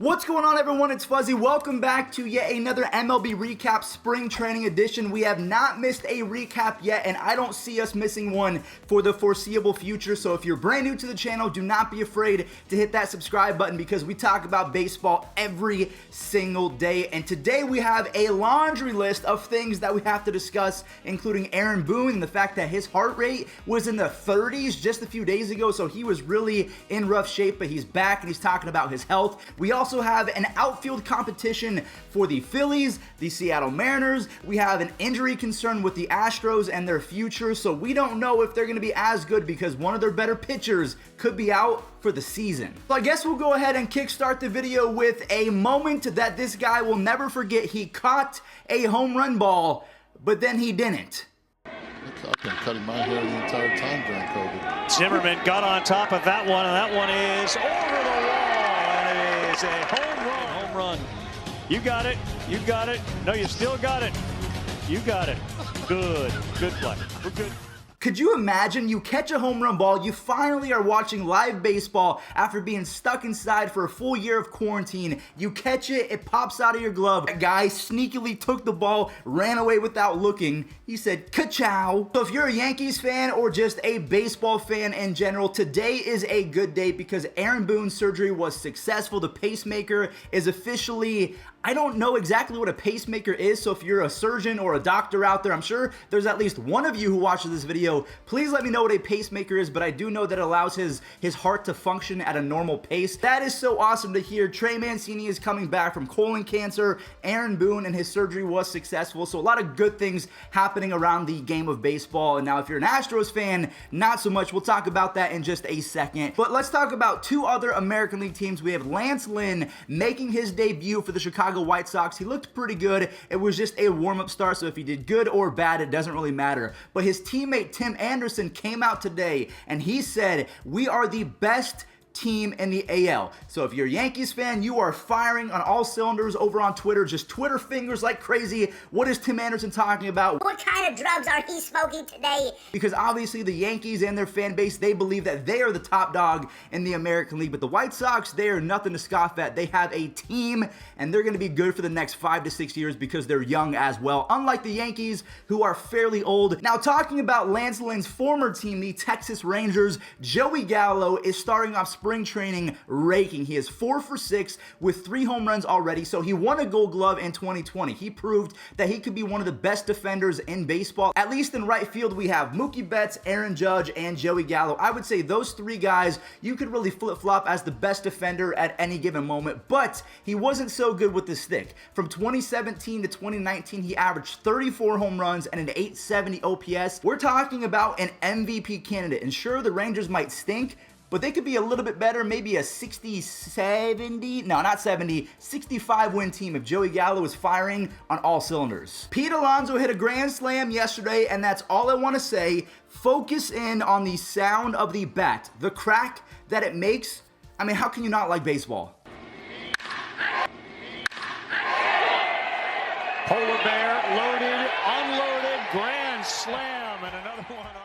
What's going on, everyone? It's Fuzzy. Welcome back to yet another MLB recap spring training edition. We have not missed a recap yet, and I don't see us missing one for the foreseeable future. So if you're brand new to the channel, do not be afraid to hit that subscribe button because we talk about baseball every single day. And today we have a laundry list of things that we have to discuss, including Aaron Boone and the fact that his heart rate was in the 30s just a few days ago. So he was really in rough shape, but he's back and he's talking about his health. We also have an outfield competition for the Phillies, the Seattle Mariners. We have an injury concern with the Astros and their future, so we don't know if they're going to be as good because one of their better pitchers could be out for the season. So I guess we'll go ahead and kickstart the video with a moment that this guy will never forget. He caught a home run ball, but then he didn't. I've been cutting my hair the entire time during COVID. Zimmerman got on top of that one, and that one is over the wall. A home run. You got it. You got it. No, you still got it. You got it. Good play. We're good. Could you imagine you catch a home run ball, you finally are watching live baseball after being stuck inside for a full year of quarantine, you catch it, it pops out of your glove. That guy sneakily took the ball, ran away without looking. He said, ka-chow. So if you're a Yankees fan or just a baseball fan in general, today is a good day because Aaron Boone's surgery was successful. The pacemaker is officially, I don't know exactly what a pacemaker is, so if you're a surgeon or a doctor out there, I'm sure there's at least one of you who watches this video. Please let me know what a pacemaker is, but I do know that it allows his heart to function at a normal pace. That is so awesome to hear. Trey Mancini is coming back from colon cancer. Aaron Boone and his surgery was successful, so a lot of good things happening around the game of baseball. And now if you're an Astros fan, not so much. We'll talk about that in just a second. But let's talk about two other American League teams. We have Lance Lynn making his debut for the Chicago White Sox. He looked pretty good. It was just a warm-up start, so if he did good or bad, it doesn't really matter. But his teammate Tim Anderson came out today and he said, "We are the best team in the AL." So if you're a Yankees fan, you are firing on all cylinders over on Twitter, just Twitter fingers like crazy. What is Tim Anderson talking about? What kind of drugs are he smoking today? Because obviously the Yankees and their fan base, they believe that they are the top dog in the American League, but the White Sox, they are nothing to scoff at. They have a team and they're going to be good for the next 5 to 6 years because they're young as well, unlike the Yankees who are fairly old. Now talking about Lance Lynn's former team, the Texas Rangers, Joey Gallo is starting off spring training raking. He is 4 for 6 with 3 home runs already, so he won a Gold Glove in 2020. He proved that he could be one of the best defenders in baseball. At least in right field, we have Mookie Betts, Aaron Judge, and Joey Gallo. I would say those 3 guys, you could really flip-flop as the best defender at any given moment, but he wasn't so good with the stick. From 2017 to 2019, he averaged 34 home runs and an 870 OPS. We're talking about an MVP candidate, and sure, the Rangers might stink, but they could be a little bit better, maybe a 65 win team if Joey Gallo is firing on all cylinders. Pete Alonso hit a grand slam yesterday, and that's all I want to say. Focus in on the sound of the bat, the crack that it makes. I mean, how can you not like baseball? Polar bear loaded, unloaded, grand slam, and another one off.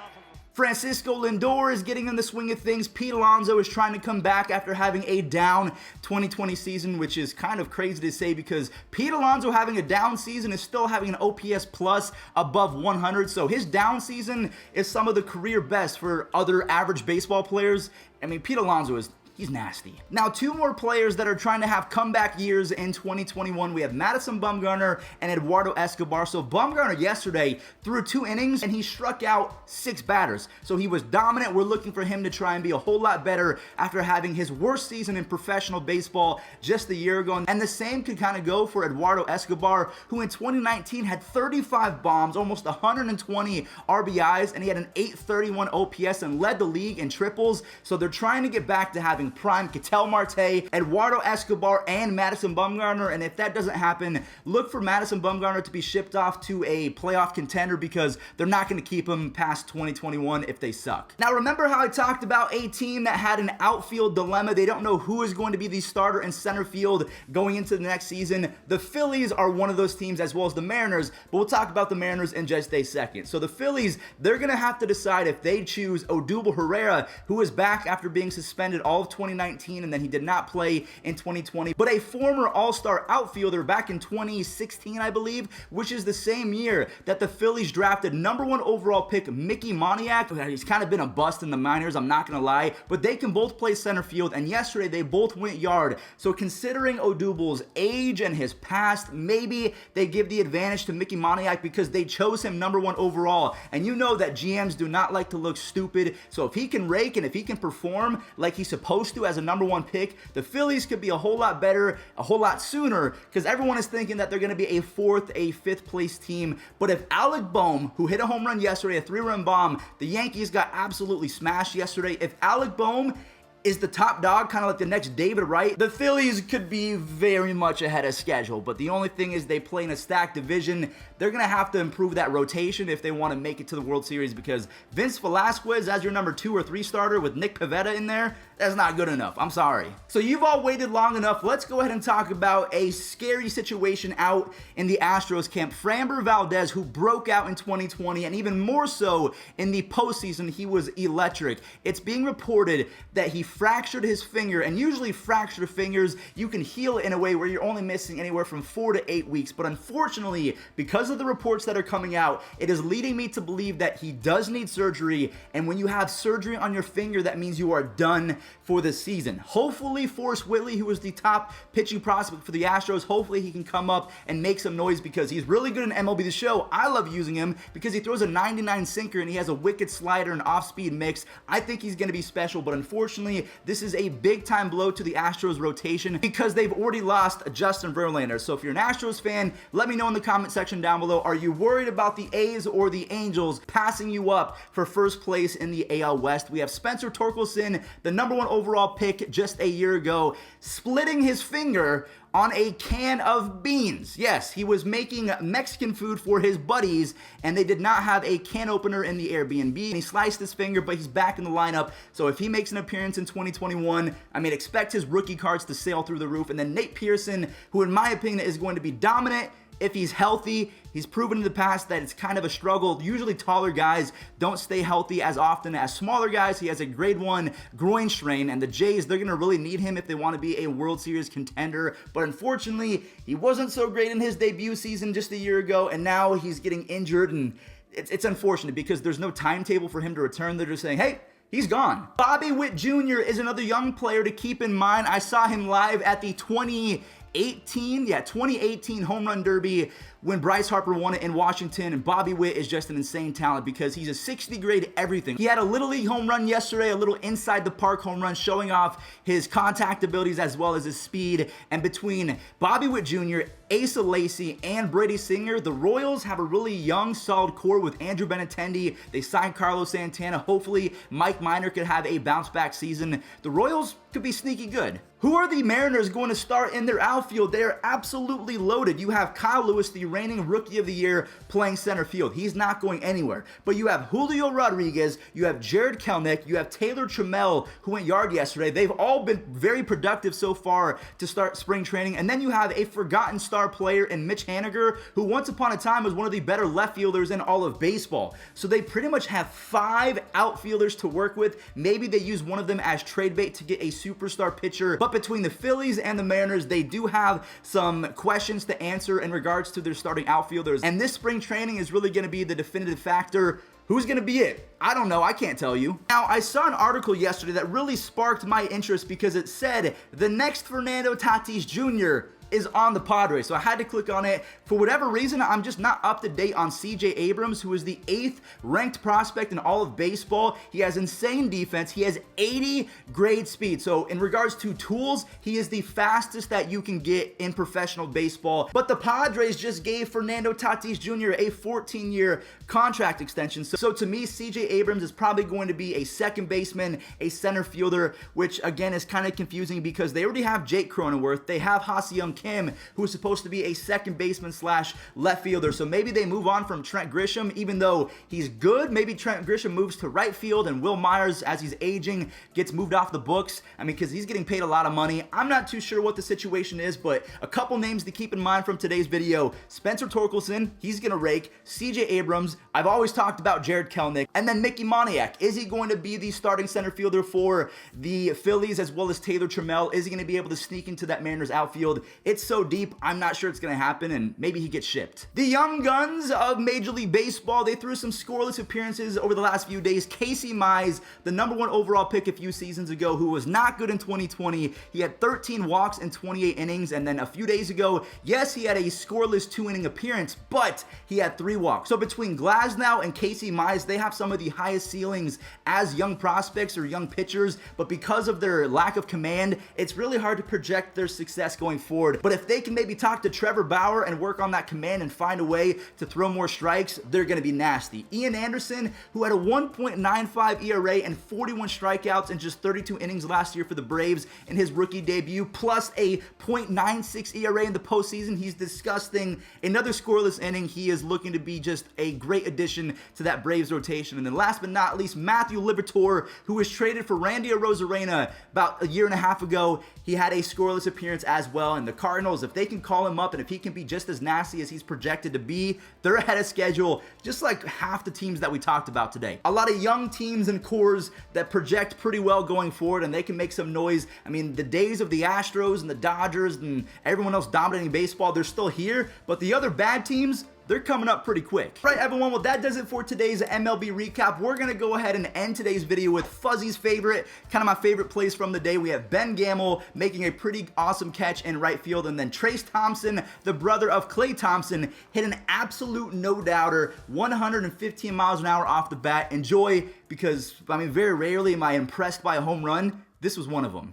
Francisco Lindor is getting in the swing of things. Pete Alonso is trying to come back after having a down 2020 season, which is kind of crazy to say because Pete Alonso having a down season is still having an OPS plus above 100. So his down season is some of the career best for other average baseball players. I mean, Pete Alonso he's nasty. Now, 2 more players that are trying to have comeback years in 2021. We have Madison Bumgarner and Eduardo Escobar. So Bumgarner yesterday threw 2 innings and he struck out 6 batters. So he was dominant. We're looking for him to try and be a whole lot better after having his worst season in professional baseball just a year ago. And the same could kind of go for Eduardo Escobar, who in 2019 had 35 bombs, almost 120 RBIs, and he had an 831 OPS and led the league in triples. So they're trying to get back to having prime Ketel Marte, Eduardo Escobar, and Madison Bumgarner. And if that doesn't happen, look for Madison Bumgarner to be shipped off to a playoff contender because they're not going to keep him past 2021 if they suck. Now, remember how I talked about a team that had an outfield dilemma? They don't know who is going to be the starter in center field going into the next season. The Phillies are one of those teams, as well as the Mariners, but we'll talk about the Mariners in just a second. So the Phillies, they're going to have to decide if they choose Odubel Herrera, who is back after being suspended all of 2019, and then he did not play in 2020. But a former All-Star outfielder back in 2016, I believe, which is the same year that the Phillies drafted #1 overall pick Mickey Moniak. He's kind of been a bust in the minors, I'm not going to lie, but they can both play center field, and yesterday they both went yard. So considering Odubel's age and his past, maybe they give the advantage to Mickey Moniak because they chose him #1 overall. And you know that GMs do not like to look stupid, so if he can rake and if he can perform like he's supposed to as a #1 pick, the Phillies could be a whole lot better, a whole lot sooner, because everyone is thinking that they're going to be a 4th, a 5th place team. But if Alec Bohm, who hit a home run yesterday, a 3-run bomb, the Yankees got absolutely smashed yesterday. If Alec Bohm is the top dog, kind of like the next David Wright, the Phillies could be very much ahead of schedule. But the only thing is they play in a stacked division. They're going to have to improve that rotation if they want to make it to the World Series, because Vince Velasquez as your #2 or 3 starter with Nick Pivetta in there, that's not good enough. I'm sorry. So you've all waited long enough. Let's go ahead and talk about a scary situation out in the Astros camp. Framber Valdez, who broke out in 2020, and even more so in the postseason, he was electric. It's being reported that he fractured his finger, and usually fractured fingers, you can heal it in a way where you're only missing anywhere from 4 to 8 weeks. But unfortunately, because of the reports that are coming out, it is leading me to believe that he does need surgery. And when you have surgery on your finger, that means you are done for the season. Hopefully, Forrest Whitley, who is the top pitching prospect for the Astros, hopefully he can come up and make some noise, because he's really good in MLB The Show. I love using him because he throws a 99 sinker and he has a wicked slider and off-speed mix. I think he's going to be special, but unfortunately, this is a big-time blow to the Astros rotation because they've already lost Justin Verlander. So if you're an Astros fan, let me know in the comment section down below. Are you worried about the A's or the Angels passing you up for first place in the AL West? We have Spencer Torkelson, the #1 overall pick just a year ago, splitting his finger on a can of beans. Yes, he was making Mexican food for his buddies, and they did not have a can opener in the Airbnb. And he sliced his finger, but he's back in the lineup. So if he makes an appearance in 2021, I mean, expect his rookie cards to sail through the roof. And then Nate Pearson, who in my opinion is going to be dominant if he's healthy. He's proven in the past that it's kind of a struggle. Usually taller guys don't stay healthy as often as smaller guys. He has a grade 1 groin strain, and the Jays, they're going to really need him if they want to be a World Series contender. But unfortunately, he wasn't so great in his debut season just a year ago, and now he's getting injured, and it's unfortunate because there's no timetable for him to return. They're just saying, hey, he's gone. Bobby Witt Jr. is another young player to keep in mind. I saw him live at the 2018 Home Run Derby when Bryce Harper won it in Washington, and Bobby Witt is just an insane talent because he's a 60 grade everything. He had a Little League home run yesterday, a little inside the park home run, showing off his contact abilities as well as his speed. And between Bobby Witt Jr., Asa Lacy, and Brady Singer, the Royals have a really young, solid core with Andrew Benintendi. They signed Carlos Santana. Hopefully, Mike Minor could have a bounce-back season. The Royals could be sneaky good. Who are the Mariners going to start in their outfield? They are absolutely loaded. You have Kyle Lewis, the reigning Rookie of the Year, playing center field. He's not going anywhere. But you have Julio Rodriguez, you have Jared Kelenic, you have Taylor Trammell, who went yard yesterday. They've all been very productive so far to start spring training. And then you have a forgotten star player in Mitch Haniger, who once upon a time was one of the better left fielders in all of baseball. So they pretty much have 5 outfielders to work with. Maybe they use one of them as trade bait to get a superstar pitcher. But between the Phillies and the Mariners, they do have some questions to answer in regards to their starting outfielders. And this spring training is really going to be the definitive factor. Who's going to be it? I don't know. I can't tell you. Now, I saw an article yesterday that really sparked my interest because it said the next Fernando Tatis Jr. is on the Padres. So I had to click on it. For whatever reason, I'm just not up to date on CJ Abrams, who is the 8th ranked prospect in all of baseball. He has insane defense. He has 80 grade speed. So in regards to tools, he is the fastest that you can get in professional baseball. But the Padres just gave Fernando Tatis Jr. a 14-year contract extension. So to me, CJ Abrams is probably going to be a second baseman, a center fielder, which again is kind of confusing because they already have Jake Cronenworth. They have Ha-Seong Kim, who is supposed to be a second baseman slash left fielder. So maybe they move on from Trent Grisham, even though he's good. Maybe Trent Grisham moves to right field and Will Myers, as he's aging, gets moved off the books. I mean, because he's getting paid a lot of money. I'm not too sure what the situation is, but a couple names to keep in mind from today's video. Spencer Torkelson, he's going to rake. CJ Abrams, I've always talked about Jared Kelenic. And then Mickey Moniak. Is he going to be the starting center fielder for the Phillies, as well as Taylor Trammell? Is he going to be able to sneak into that Mariners outfield? It's so deep, I'm not sure it's going to happen, and maybe he gets shipped. The young guns of Major League Baseball, they threw some scoreless appearances over the last few days. Casey Mize, the #1 overall pick a few seasons ago, who was not good in 2020. He had 13 walks in 28 innings, and then a few days ago, yes, he had a scoreless 2-inning appearance, but he had 3 walks. So between Glasnow and Casey Mize, they have some of the highest ceilings as young prospects or young pitchers, but because of their lack of command, it's really hard to project their success going forward. But if they can maybe talk to Trevor Bauer and work on that command and find a way to throw more strikes, they're going to be nasty. Ian Anderson, who had a 1.95 ERA and 41 strikeouts in just 32 innings last year for the Braves in his rookie debut, plus a .96 ERA in the postseason. He's disgusting. Another scoreless inning. He is looking to be just a great addition to that Braves rotation. And then last but not least, Matthew Liberatore, who was traded for Randy Arozarena about a year and a half ago. He had a scoreless appearance as well. And the Cardinals, if they can call him up and if he can be just as nasty as he's projected to be, they're ahead of schedule, just like half the teams that we talked about today. A lot of young teams and cores that project pretty well going forward, and they can make some noise. I mean, the days of the Astros and the Dodgers and everyone else dominating baseball, they're still here, but the other bad teams, they're coming up pretty quick. All right, everyone, well, that does it for today's MLB recap. We're going to go ahead and end today's video with Fuzzy's favorite, kind of my favorite plays from the day. We have Ben Gamel making a pretty awesome catch in right field, and then Trace Thompson, the brother of Klay Thompson, hit an absolute no-doubter, 115 miles an hour off the bat. Enjoy, because, I mean, very rarely am I impressed by a home run. This was one of them.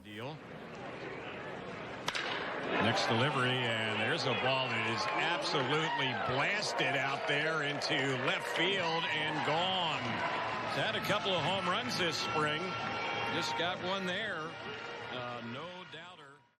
Next delivery, and there's a ball that is absolutely blasted out there into left field and gone. He's had a couple of home runs this spring. Just got one there.